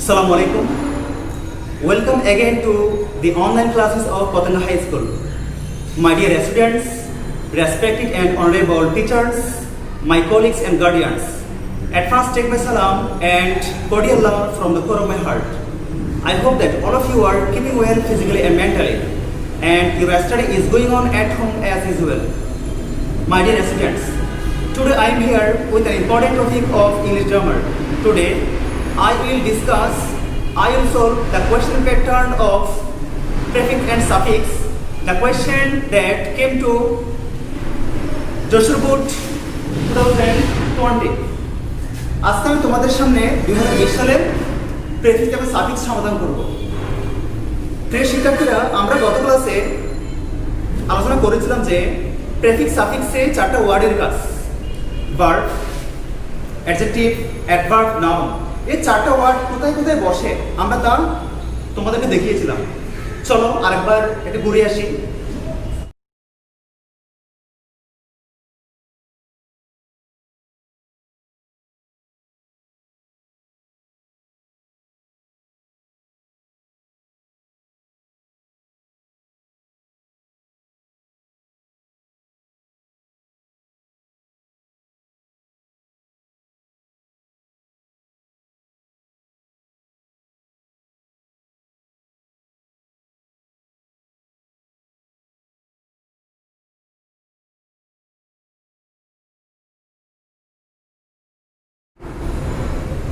Assalamu alaikum. Welcome again to the online classes of Potanga High School. My dear students, respected and honorable teachers, my colleagues and guardians, at first take my salam and cordial love from the core of my heart. I hope that all of you are keeping well physically and mentally, and your study is going on at home as usual. My dear students, today I am here with an important topic of English grammar. Today I will solve the question pattern of prefix and suffix, the question that came to Joshua 2020. আজকে আমি তোমাদের সামনে 2020 সালের prefix এবং suffix সমাধান করব। প্রিয় শিক্ষার্থীরা, আমরা গত ক্লাসে আলোচনা করেছিলাম যে প্রেফিক্স সাফিক্সে চারটা ওয়ার্ডের কাজ, ভার্ব, অ্যাডজেক্টিভ, অ্যাডভার্ব, নাউন। এই চারটা ওয়ার্ড কোথায় কোথায় বসে আমরা তা তোমাদেরকে দেখিয়েছিলাম। চলো আরেকবার এটা ঘুরে আসি।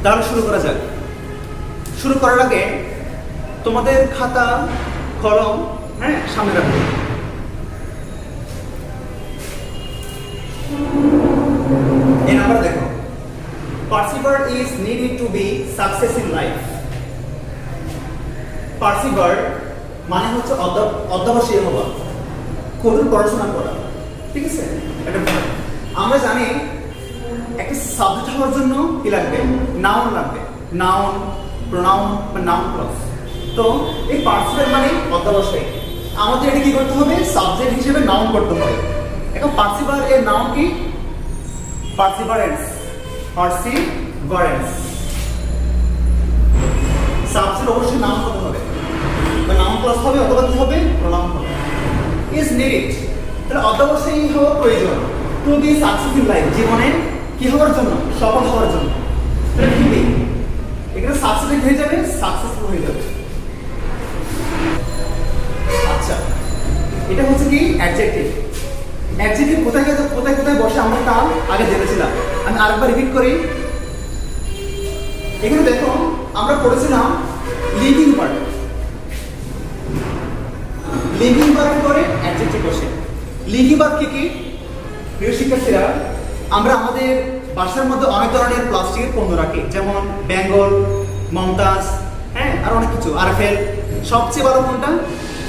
তাহলে শুরু করা যাক। শুরু করার আগে তোমাদের খাতা কলম সামনে রাখো। এই নাম্বার দেখো, persevere is needed to be success in life. persevere মানে হচ্ছে অধ্যবসায়ী হওয়া, কঠোর পড়াশোনা করা, ঠিক আছে? এটা আমরা জানি একটা সাবজেক্ট হওয়ার জন্য কি লাগবে? নাউন লাগবে, নাউন, প্রোনাউন বা নাউন ক্লজ। তো এই পার্সিভার মানে অধ্যবসায়ী, আমাদের এটা কি করতে হবে? সাবজেক্ট হিসেবে নাউন করতে হবে। এখন পার্সিভার এর নাউন কি? Perseverance, perseverance. সাবজেক্ট অবশ্যই নাউন হতে হবে, বা নাউন ক্লজ হবে অথবা কি হবে? প্রোনাউন হবে। ইজ নিডেড, তাহলে অধ্যবসায়ী হওয়া প্রয়োজন to be success in life, জীবনে কি হওয়ার জন্য? সফল হওয়ার জন্য। এখানে সাকসেস হয়ে যাবে, সাকসেসফুল হয়ে যাবে। আচ্ছা, এটা হচ্ছে কি? অ্যাডজেক্টিভ। অ্যাডজেক্টিভ কোথায় কোথায় কোথায় বসে আমরা তা আগে জেনেছিলাম। আমি আরেকবার রিপিট করি। এখানে দেখো, আমরা পড়েছিলাম লিভিং ভার্ব। লিভিং ভার্ব পরে অ্যাডজেক্টিভ বসে। লিভিং ভার্ব কি? প্রিয় শিক্ষার্থীরা, আমরা আমাদের বাসার মধ্যে অনেক ধরনের প্লাস্টিকের পণ্য রাখি, যেমন বেঙ্গল, মমতাজ, আর অনেক কিছু। আরএফএল সবচেয়ে ভালো কোনটা?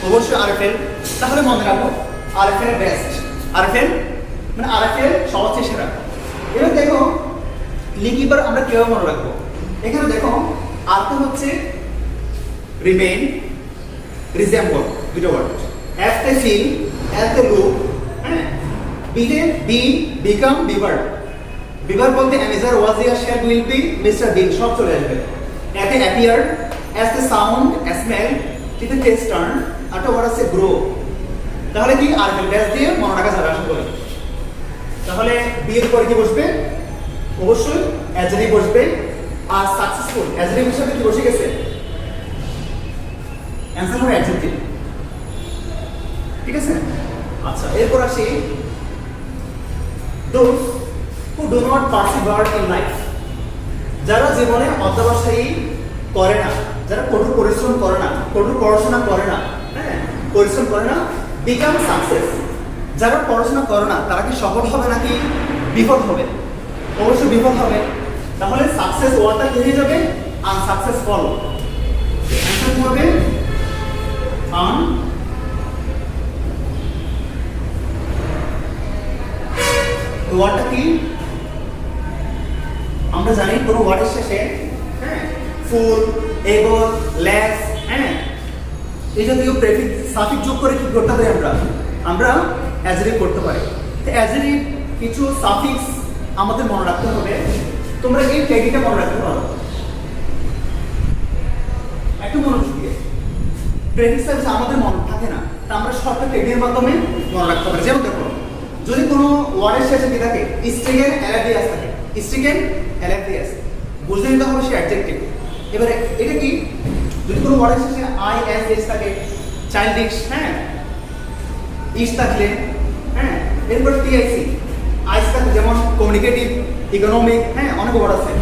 অবশ্যই আরএফএল। তাহলে মনে রাখো আরএফএল বেস্ট। আরএফএল মানে আরএফএল সবচেয়ে সেরা। এবার দেখো লিঙ্কিবার আমরা কিভাবে মনে রাখবো। এখানে দেখো আরটা হচ্ছে রিমেইন, রিজেম্বল, দুটো ওয়ার্ড। এফতে ফিল, এলতে লুক, বিতে বি, বিকাম, বিভার। বিভার বলতে অ্যামেজার, ওয়াজ, ইয়ার, শেয়ার, উইল বি, মিস্টার বিন সব চলে আসবে। এতে অ্যাপিয়ার, এসতে সাউন্ড, স্মেল, টিতে টেস্ট, টার্ন, আরটা ওয়ার্ড আছে গ্রো। তাহলে কি আরএফএল বেস্ট দিয়ে মনে রাখা যাবে আশা করি। তাহলে বি এর পরে কি বসবে? অবশ্যই অ্যাডজেক্টিভ বসবে। আর সাকসেসফুল অ্যাডজেক্টিভ হিসেবে কি বসে গেছে? অ্যানসার হবে অ্যাডজেক্টিভ, ঠিক আছে? আচ্ছা, এরপর আসি those who do not persevere in life, যারা জীবনে অধ্যবসায়ী করে না, যারা কঠোর পরিশ্রম করে না, কঠোর পড়াশোনা করে না, পরিশ্রম করে না, become success, যারা পড়াশোনা করে না তারা কি সফল হবে নাকি বিফল হবে? অবশ্যই বিফল হবে। তাহলে সাকসেস ওয়ার্ডটা কি হয়ে যাবে? আনসাকসেসফুল। অ্যানসার কি হবে? আন। ওয়ার্ডটা কি? আমরা জানি কোনো ওয়ার্ডের শেষে ফুল, এবল, লেস, এই জাতীয় প্রেফিক্স সাফিক্স যোগ করে কি করতে পারি? আমরা অ্যাডজেক্টিভ করতে পারি। তো অ্যাডজেক্টিভ কিছু সাফিক্স আমাদের মনে রাখতে হবে। তোমরা এই ট্যাগটা মনে রাখতে পারো। একটু মনোযোগ দিয়ে। প্রেফিক্স হচ্ছে আমাদের মনে থাকে না, তা আমরা শর্টকাট টেকনিকের মাধ্যমে মনে রাখতে পারি। যেমন দেখো, যদি কোনো ওয়ার্ডের শেষে কি থাকে, স্ট্রিগেন এলএফডিএস থাকে, স্ট্রিগেন এলএফডিএস, বুঝতে নিতে হবে সে অ্যাডজেক্টিভ। এবারে এটা কি, যদি কোনো ওয়ার্ডের শেষে আইএসএস থাকে, চাইল্ডিশ, হ্যাঁ, ইস থাকলে, হ্যাঁ, এরপর টিআইসি, আইস থাকলে যেমন কমিউনিকেটিভ, ইকোনমিক, হ্যাঁ, অনেক ওয়ার্ড আছে।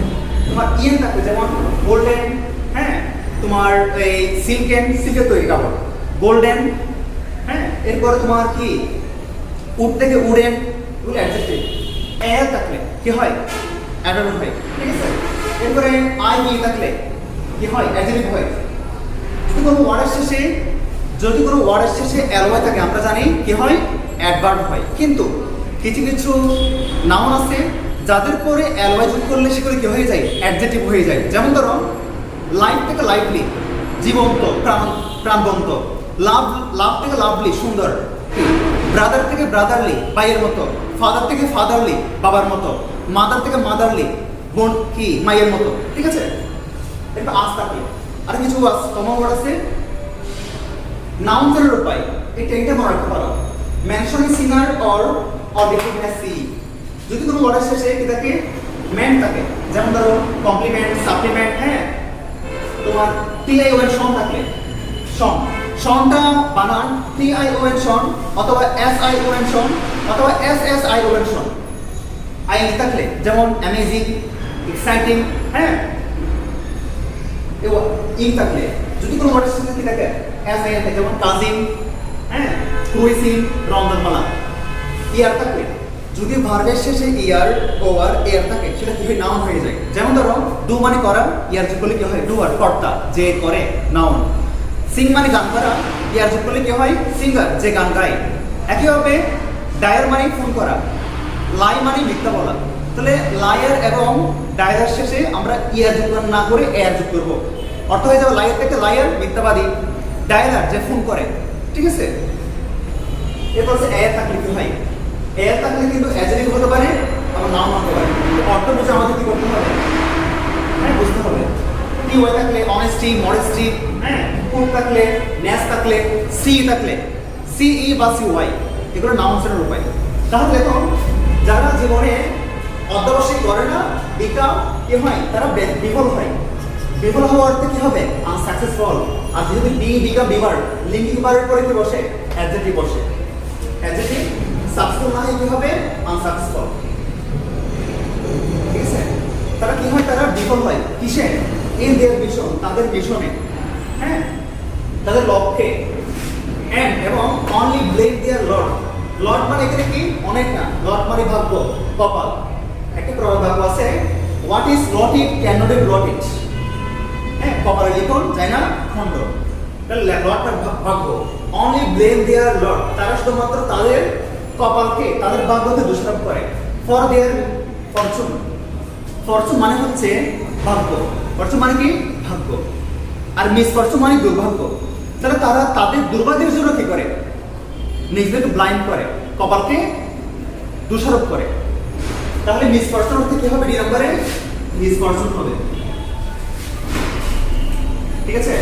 তোমার ইএন থাকলে যেমন গোল্ডেন, হ্যাঁ, তোমার এই সিল্কেন, সিল্কের তৈরি কাপড়, গোল্ডেন, হ্যাঁ, এরপরে তোমার কি উড থেকে উডেন, এগুলো অ্যাডজেক্টিভ। এর থাকলে কি হয়, অ্যাডভার্ব হয়, ঠিক আছে। এরপরে আই ই থাকলে কি হয়, অ্যাডজেক্টিভ হয়। যদি কোনো ওয়ার্ডের শেষে এলওয়াই থাকে, আমরা জানি কি হয়, অ্যাডভার্ব হয়। কিন্তু কিছু কিছু নাউন আছে যাদের পরে এলওয়াই যোগ করলে সেগুলো কি হয়ে যায়, অ্যাডজেক্টিভ হয়ে যায়। যেমন ধরো, লাইফ থেকে লাইভলি, জীবন্ত, প্রাণবন্ত। লাভ থেকে লাভলি, সুন্দর। ব্রাদার থেকে ব্রাদারলি, ভাইয়ের মতো। ফাদার থেকে ফাদারলি, বাবার মতো। মাদার থেকে মাদারলি, বোন কি, মায়ের মতো, ঠিক আছে। এটা আজ থাকে। আর কিছু কমন ওয়ার্ড আছে নাউন্সের উপায়, এটা মনে রাখতে পারো। Mentioning singer or ডিফিনিং as she. যদি কোনো ওয়ার্ডের শেষে কি থাকে, মেন থাকে, যেমন ধরো কমপ্লিমেন্ট, সাপ্লিমেন্ট, হ্যাঁ, তোমার টিআইওএন শন থাকলে, শনটা বানান টিআইওএন শন, অথবা এসআইওএন শন, অথবা এসএসআইওএন শন। আইএন থাকলে যেমন অ্যামেজিং, এক্সাইটিং, হ্যাঁ, ইন থাকলে যদি কোনো ওয়ার্ডের সাথে কি থাকে, এসআইএন থাকে, যেমন কাজিন, হ্যাঁ, ক্রুইসিং, রমজানমালা। ইয়ার থাকলে যদি ভার্বের শেষে ইয়ার ওভার এয়ার থাকে, সেটা কি হয়, নাউন হয়ে যায়। যেমন ধরো, ডু মানে করা, ইয়ার যোগ করলে কি হয়, ডুয়ার, কর্তা, যে করে, নাউন। সিং মানে গান করা, ইয়ার যোগ করলে কি হয়, সিঙ্গার, যে গান গায়। একইভাবে ডায়ার মানে ফোন করা, লাই মানে মিথ্যা বলা। তাহলে লায়ার এবং ডায়ার শেষে আমরা ইয়ার যোগ না করে এয়ার যোগ করবো, অর্থ হয়ে যাবে লায়ার থেকে লায়ার, মিথ্যাবাদী। ডায়ালার, যে ফোন করে, ঠিক আছে। এরপর হচ্ছে এয়ার থাকলে কি হয়, এয়ার থাকলে কিন্তু অ্যাডজেক্টিভ হতে পারে, আবার নাউন হতে পারে। অর্থ বুঝে আমাদের কি করতে হবে, হ্যাঁ, বুঝতে হবে। টিওয়াই থাকলে অনেস্টি, মডেস্টি, হ্যাঁ, কুক থাকলে, নেস থাকলে, সি থাকলে, সিই বা সিওয়াই, এগুলো নাউন্সের উপায়। তাহলে দেখো, যারা জীবনে অধ্যবসায় করে না, বিকাম কি হয়, তারা বিফল হয়। বিফল হওয়ার অর্থে কি হবে, আনসাকসেসফুল। আর যদি বিকাম বিভার, লিঙ্কিং ভার্বের পরে কি বসে, অ্যাডজেক্টিভ বসে। অ্যাডজেক্টিভ সাকসেসফুল না হয় কি হবে, আনসাকসেসফুল, ঠিক আছে। তারা কি হয়, তারা বিফল হয় কিসে, ইন দেয়ার মিশন, তাদের মিশনে, হ্যাঁ, তাদের লক্ষ্যে। এন্ড এবং অনলি ব্লেম দেয়ার লর্ড। লর্ড মানে এখানে কি, অনেক না, লর্ড মানে ভাগ্য, কপাল। একটা প্রবাদ বাক্য আছে, what is not it can not be blot it. হ্যাঁ, কপালে লিখন যায় না খণ্ড, তাহলে লর্ডটা ভাগ্য। অনলি ব্লেম দেয়ার লর্ড, তারা শুধুমাত্র তাদের কপালকে, তাদের ভাগ্যকে দোষারোপ করে। ফর দেয়ার ফরচুন, ফরচুন মানে হচ্ছে ভাগ্য, ফরচুন মানে কি, ভাগ্য। আর মিস ফরচুন মানে দুর্ভাগ্য। তাহলে তারা তাদের দুর্ভাগ্যের জন্য কি করে, নিজেদেরকে ব্লাইন্ড করে, কপালকে দোষারোপ করে। তাহলে মিস ফরচুন অর্থে কি হবে, ডি নম্বরে মিস ফরচুন হবে, ঠিক আছে,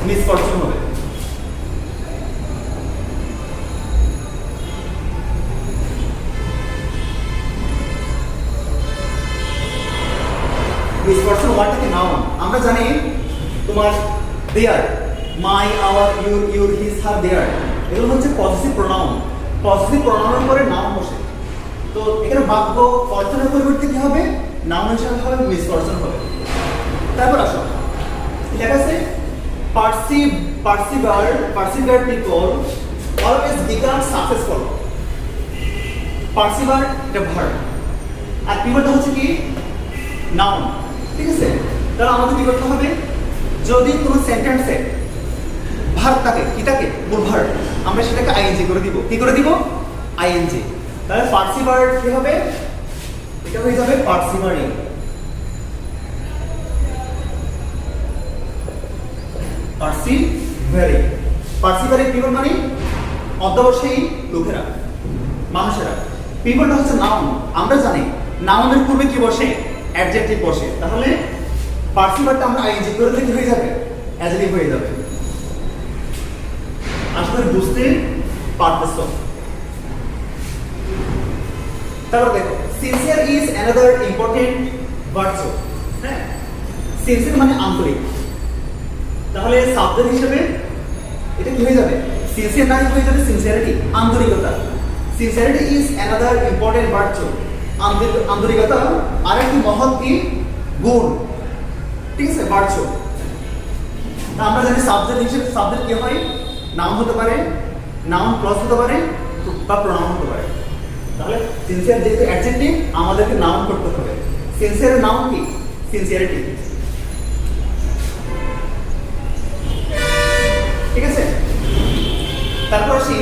মিস ফরচুন হবে। মিসফরচুন ওয়ার্ডটা কি, নাউন। আমরা জানি তোমার দেয়ার, মাই, আওয়ার, ইউর, হিজ, হার, দেয়ার, এগুলো হচ্ছে পজিটিভ প্রোনাউন। পজিটিভ প্রোনাউনের পরে নাউন বসে। তো এখানে ভাগ্য, ফরচুনের পরিবর্তে কি হবে, নাউন হিসাবে হবে, মিসফরচুন হবে। তারপর আসো, লেখা আছে persevered people always become successful. Persevere এটা ভার্ব, আর পিভটটা হচ্ছে কি, নাউন, ঠিক আছে। তাহলে আমাদের কি করতে হবে, যদি কোনো সেন্টেন্সে ভার্ব থাকে, কি থাকে, মূল ভার্ব, আমরা সেটাকে আইএনজি করে দিব। কি করে দিব, আইএনজি। তাহলে পার্সিভার কি হবে, এটা হয়ে যাবে পার্সিভারিং। পার্সিভারিং পিপল মানে অধ্যবসায়ী লোকেরা, মানুষেরা। পিপলটা হচ্ছে নাউন, আমরা জানি নাউনের পূর্বে কি বসে, অ্যাডজেক্টিভ বসে। তাহলে পার্সিভারটা আমরা আইএনজি করে দিলে কি হয়ে যাবে, অ্যাডজেক্টিভ হয়ে যাবে। আশা করি বুঝতে পারতেছো। তারপর দেখো sincere is another important virtue. হ্যাঁ, সিনসিয়ার মানে আন্তরিক, তাহলে সাবজেক্ট হিসেবে এটা কি হয়ে যাবে? সিনসিয়ার না হয়ে যাবে সিনসিয়ারিটি, আন্তরিকতা। Sincerity is another important virtue. আন্তরিকতা আরেকটি মহৎ কি গুণ, ঠিক আছে, ভার্চু। আমরা জানি সাবজেক্ট হিসেবে সাবজেক্ট কি হয়? নাউন হতে পারে, নাউন প্লাস হতে পারে, বা প্রোনাউন হতে পারে। তাহলে সিনসিয়ার যেহেতু অ্যাডজেক্টিভ, আমাদেরকে নাউন করতে হবে। সিনসিয়ারের নাউন কি? সিনসিয়ারিটি, ঠিক আছে। তারপর আসি,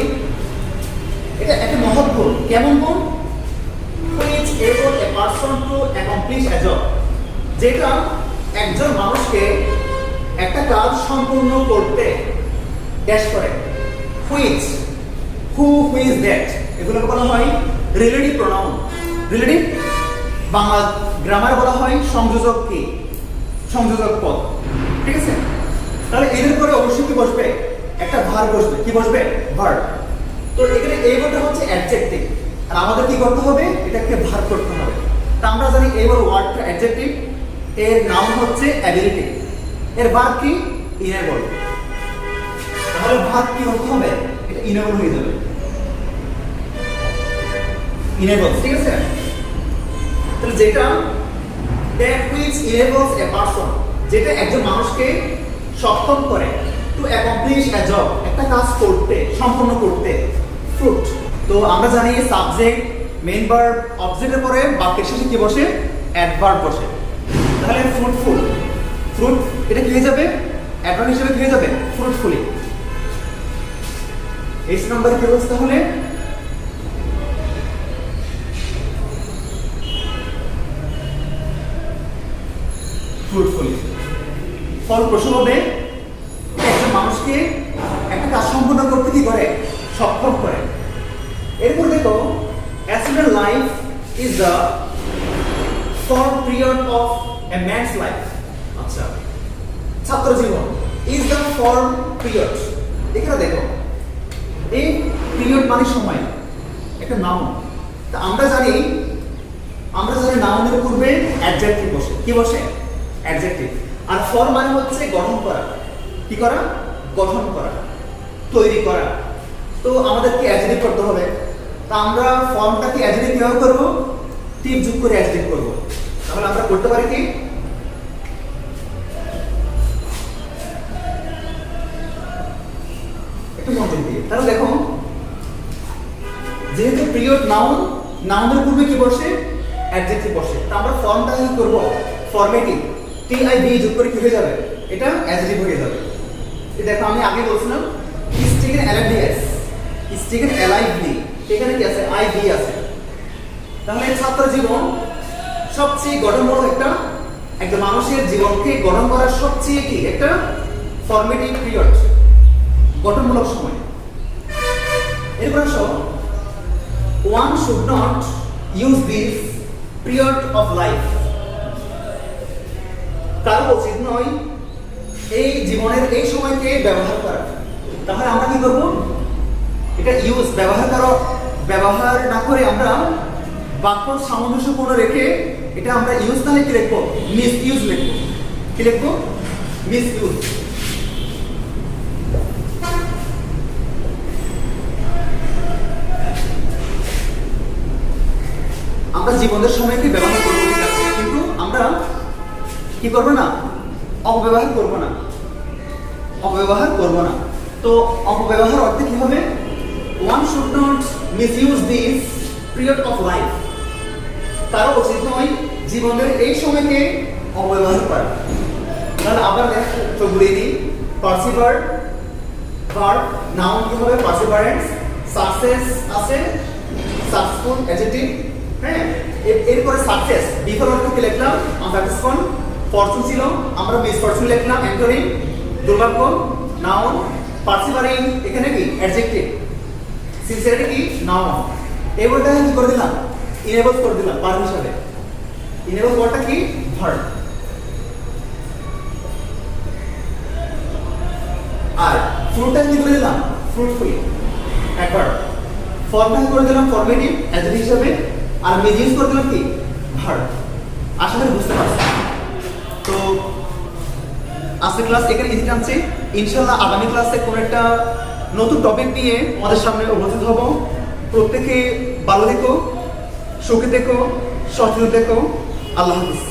এটা একটা মহৎ গুণ। কেমন গুণ? which able a person to accomplish a job, যেটা একজন মানুষকে একটা কাজ সম্পূর্ণ করতে ড্যাশ করে। which, who, is that, এগুলো বলা হয় relative pronoun. Relative Bangla grammar বলা হয় সংযোজক কি, সংযোজক পদ, ঠিক আছে। তাহলে এর পরে অবশ্যই কি বসবে? একটা ভার্ব বসবে। কি বসবে? ভার্ব। তো এখানে এইবারটা হচ্ছে অ্যাডজেক্টিভ, আর আমাদের কি করতে হবে? এটাকে ভার্ব করতে হবে। তা আমরা জানি এইবার ওয়ার্ডটা অ্যাডজেক্টিভ, এর নাম হচ্ছে অ্যাবিলিটি, এর ভার্ব কি? ইনেবল। তাহলে ভার্ব কি করতে হবে? এটা ইনেবল হয়ে যাবে, ইনেবল, ঠিক আছে। তাহলে যেটা that which enables a person, যেটা একজন মানুষকে সক্ষম করে to accomplish a job, একটা কাজ করতে, সম্পন্ন করতে। fruit, তো আমরা জানি সাবজেক্ট, মেইন ভার্ব, অবজেক্টের পরে বাক্যের শেষে কি বসে? অ্যাডভার্ব বসে। তাহলে ফ্রুটফুল, ফ্রুট এটা কি হয়ে যাবে? অ্যাডভার্ব হিসেবে কি হয়ে যাবে? ফ্রুটফুলি। এস নাম্বার কি হচ্ছে তাহলে? ফ্রুটফুলি। ফলপ্রসূ হবে, একজন মানুষকে একটা কাজ সম্পন্ন করতে কি করে? সক্ষম করে। এরপর দেখো a student life is the form period of a man's life. আচ্ছা, ছাত্র জীবন is the form period। এখানে দেখো এই পিরিয়ড মানে সময়, একটা নাউন। তা আমরা জানি নাউনের পূর্বে অ্যাডজেক্টিভ বসে। কি বসে? অ্যাডজেক্টিভ। আর ফর্ম মানে হচ্ছে গঠন করা। কি করা? গঠন করা, তৈরি করা। তো আমাদেরকে অ্যাডজেক্টিভ করতে হবে। তা আমরা ফর্মটাকে অ্যাডজেক্টিভ কিভাবে করব? টিপ যোগ করে অ্যাডজেক্টিভ করব। তাহলে আমরা করতে পারি কি? একটু মনোযোগ দিয়ে। তাহলে দেখো, যেহেতু পিরিয়ড নাউন, নাউনের পূর্বে কি বসে? অ্যাডজেক্টিভ বসে। তা আমরা ফর্মটা কি করব? ফরম্যাটিং, টিআইভি যোগ করে কি হয়ে যাবে? এটা অ্যাডজেক্টিভ হয়ে যাবে। এই দেখো আমি আগে বলছিলাম is taken aliveness, is taken alively, এখানে কি আছে? আইভি আছে। তাহলে ছাত্র জীবন সবচেয়ে গঠনমূলক একটা মানুষের জীবনকে গঠন করার সবচেয়ে কি একটা ফরমেটিভ পিরিয়ড, গঠনমূলক সময়। এরপর আসো, one should not use this period of life, কারো উচিত নয় এই জীবনের এই সময়কে ব্যবহার করা। তাহলে আমরা কি করব? এটা ইউজ, ব্যবহার না করে আমরা বাক্য সামঞ্জস্যপূর্ণ রেখে এটা আমরা ইউজ তাহলে কি লিখবো? মিস ইউজ লিখবো। কি লিখবো? Miss use. আমরা জীবনের সময়কে ব্যবহার করবো, কিন্তু আমরা কি করবো না? অপব্যবহার করবো না, অপব্যবহার করবো না। তো অপব্যবহার অর্থে কি হবে? one should not misuse this period of life, তার উচিত নয় জীবনের এই সময়কে অপব্যবহার করা। তাহলে আবার দেখো ঘুরিয়ে দিই, পার্সিভার ভার্ব, নাউন কি হবে? পার্সিভারেন্স। সাকসেস আছে, সাকসেসফুল অ্যাডজেক্টিভ। হ্যাঁ, এরপরে সাকসেস বিফল অর্থ কি লিখলাম? আনসাকসেসফুল। ফরচুন ছিল, আমরা মিসফরচুন লিখলাম। অ্যান্টোনিম দুর্ভাগ্য, নাউন। পার্সিভারিং এখানে কি? অ্যাডজেক্টিভ। সিনসিয়ারিটি কি? নাউন। এবারটা কি করে দিলাম? ইনেবল করে দিলাম ভার্ব হিসাবে। ইনেবল ওয়ার্ডটা কি? ভার্ব। আর ফ্রুটটা কি করে দিলাম ফ্রুটফুলি একবার, ফর্মটা করে দিলাম ফর্মেটিভ অ্যাডজেক্টিভ হিসাবে, আর মেজ ইউজ করে দিলাম কি ভার্ব। আশা করি বুঝতে পারছেন। তো আজকে ক্লাস এখানে ইজি টানছি। ইনশাআল্লাহ আগামী ক্লাসে কোন একটা নতুন টপিক নিয়ে আমাদের সামনে উপস্থিত হব। প্রত্যেকে ভালো থেকো, সুখে থেকো, সচেতন থেকো। আল্লাহ হাফিজ।